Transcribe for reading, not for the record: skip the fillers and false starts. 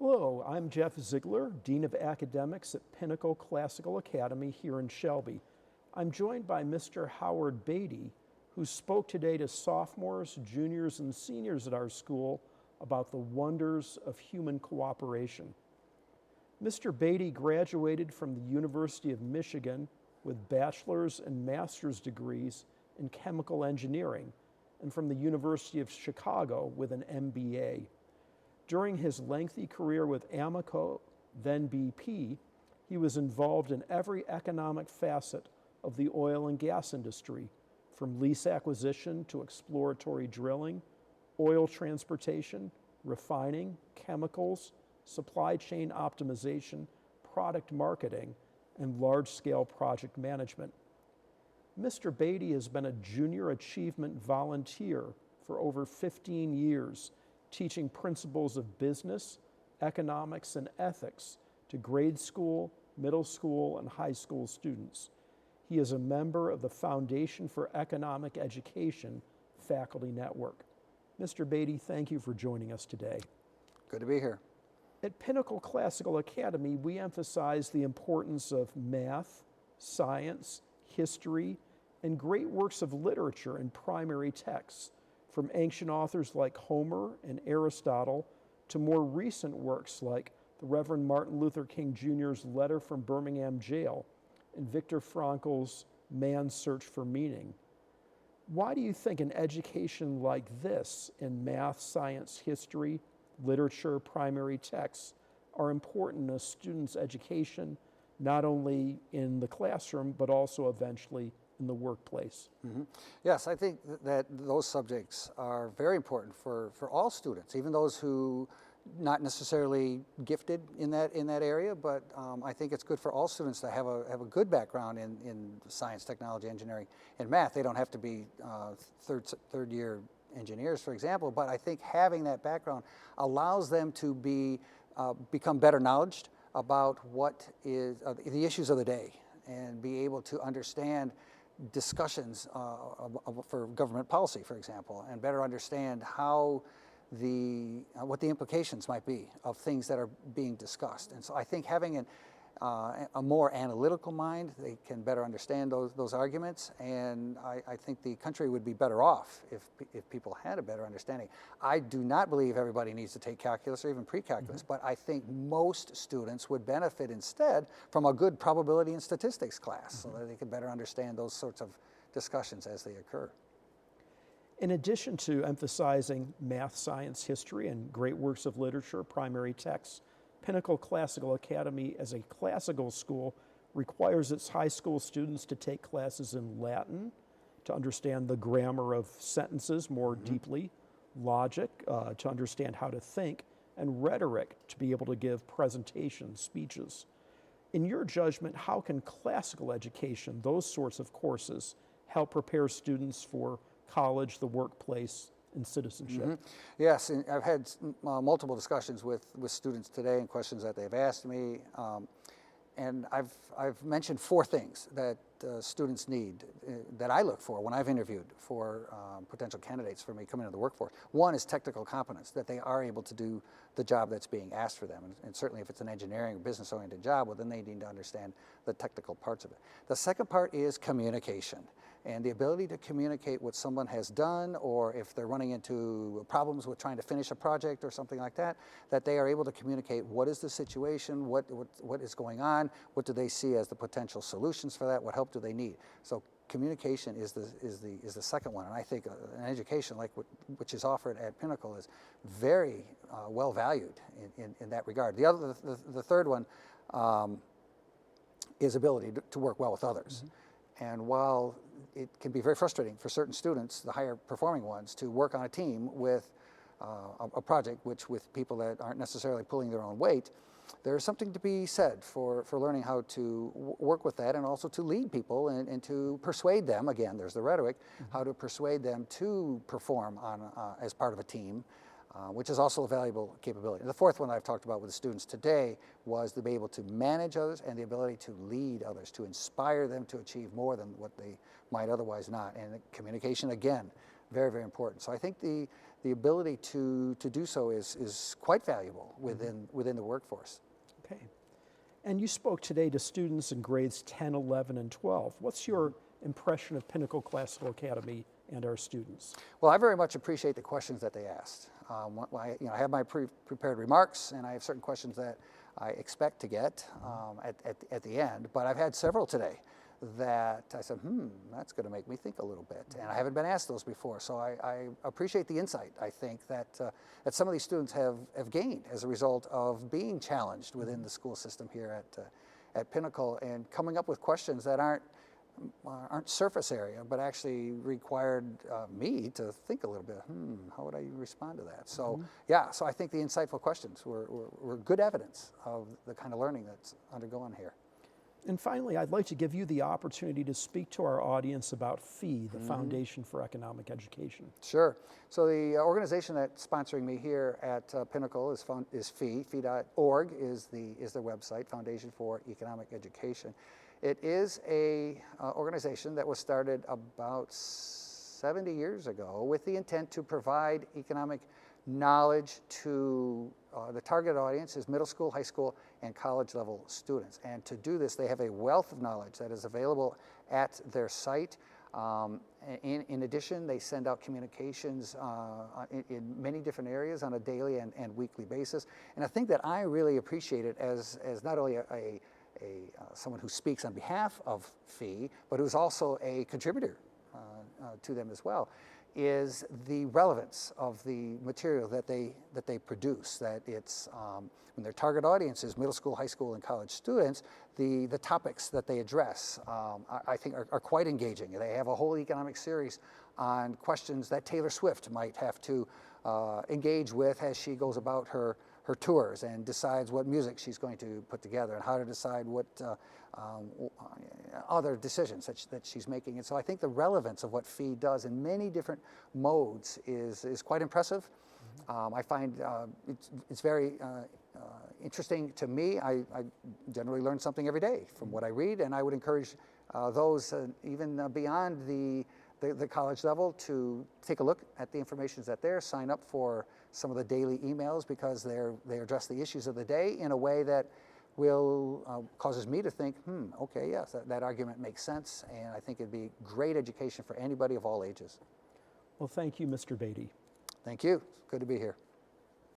Hello, I'm Jeff Ziegler, Dean of Academics at Pinnacle Classical Academy here in Shelby. I'm joined by Mr. Howard Beatty, who spoke today to sophomores, juniors, and seniors at our school about the wonders of human cooperation. Mr. Beatty graduated from the University of Michigan with bachelor's and master's degrees in chemical engineering, and from the University of Chicago with an MBA. During his lengthy career with Amoco, then BP, he was involved in every economic facet of the oil and gas industry, from lease acquisition to exploratory drilling, oil transportation, refining, chemicals, supply chain optimization, product marketing, and large-scale project management. Mr. Beatty has been a junior achievement volunteer for over 15 years, teaching principles of business, economics, and ethics to grade school, middle school, and high school students. He is a member of the Foundation for Economic Education Faculty Network. Mr. Beatty, thank you for joining us today. Good to be here. At Pinnacle Classical Academy, we emphasize the importance of math, science, history, and great works of literature and primary texts, from ancient authors like Homer and Aristotle to more recent works like the Reverend Martin Luther King Jr.'s Letter from Birmingham Jail and Viktor Frankl's Man's Search for Meaning. Why do you think an education like this in math, science, history, literature, primary texts are important in a student's education, not only in the classroom, but also eventually in the workplace? Mm-hmm. Yes, I think that those subjects are very important for all students, even those who not necessarily gifted in that area, but I think it's good for all students to have a good background in science, technology, engineering, and math. They don't have to be third year engineers, for example, but I think having that background allows them to become better knowledged about what is the issues of the day and be able to understand discussions for government policy, for example, and better understand how what the implications might be of things that are being discussed. And so I think having a more analytical mind, they can better understand those arguments, and I think the country would be better off if people had a better understanding. I do not believe everybody needs to take calculus or even pre-calculus, but I think most students would benefit instead from a good probability and statistics class so that they can better understand those sorts of discussions as they occur. In addition to emphasizing math, science, history, and great works of literature, primary texts, Pinnacle Classical Academy, as a classical school, requires its high school students to take classes in Latin to understand the grammar of sentences more deeply, logic to understand how to think, and rhetoric to be able to give presentations, speeches. In your judgment, how can classical education, those sorts of courses, help prepare students for college, the workplace, and citizenship? Yes, and I've had multiple discussions with students today and questions that they've asked me, and I've mentioned four things that students need, that I look for when I've interviewed for potential candidates for me coming into the workforce. One is technical competence, that they are able to do the job that's being asked for them, and certainly if it's an engineering or business-oriented job, well, then they need to understand the technical parts of it. The second part is communication, and the ability to communicate what someone has done, or if they're running into problems with trying to finish a project or something like that, that they are able to communicate what is the situation, what is going on, what do they see as the potential solutions for that, what help do they need. So communication is the second one, and I think an education like which is offered at Pinnacle is very well valued in that regard. The third one is ability to work well with others. And while it can be very frustrating for certain students, the higher performing ones, to work on a team with a project with people that aren't necessarily pulling their own weight, there's something to be said for learning how to work with that, and also to lead people and to persuade them. Again, there's the rhetoric, how to persuade them to perform as part of a team, which is also a valuable capability. And the fourth one I've talked about with the students today was to be able to manage others and the ability to lead others, to inspire them to achieve more than what they might otherwise not. And communication, again, very, very important. So I think the the ability to do so is quite valuable within the workforce. Okay. And you spoke today to students in grades 10, 11, and 12. What's your impression of Pinnacle Classical Academy and our students? Well, I very much appreciate the questions that they asked. I have my prepared remarks, and I have certain questions that I expect to get at the end, but I've had several today that I said, that's going to make me think a little bit. And I haven't been asked those before, so I appreciate the insight, I think, that some of these students have gained as a result of being challenged within the school system here at Pinnacle, and coming up with questions that aren't surface area, but actually required me to think a little bit, how would I respond to that? So yeah, so I think the insightful questions were good evidence of the kind of learning that's undergoing here. And finally, I'd like to give you the opportunity to speak to our audience about FEE, the Foundation for Economic Education. Sure. So the organization that's sponsoring me here at Pinnacle is FEE. FEE.org is their website, Foundation for Economic Education. It is a organization that was started about 70 years ago with the intent to provide economic knowledge to the target audience is middle school, high school, and college level students. And to do this, they have a wealth of knowledge that is available at their site. In addition, they send out communications in many different areas on a daily and weekly basis. And I think that I really appreciate it as not only someone who speaks on behalf of FEE, but who's also a contributor to them as well, is the relevance of the material that they produce. That it's when their target audience is middle school, high school, and college students, the topics that they address I think are quite engaging. They have a whole economic series on questions that Taylor Swift might have to engage with as she goes about her tours and decides what music she's going to put together and how to decide what other decisions that she's making. And so I think the relevance of what FEE does in many different modes is quite impressive. I find it's very interesting to me. I generally learn something every day from what I read, and I would encourage those even beyond the college level to take a look at the information that's there, sign up for some of the daily emails because they address the issues of the day in a way that will causes me to think, okay, yes, that argument makes sense, and I think it'd be great education for anybody of all ages. Well, thank you, Mr. Beatty. Thank you. It's good to be here.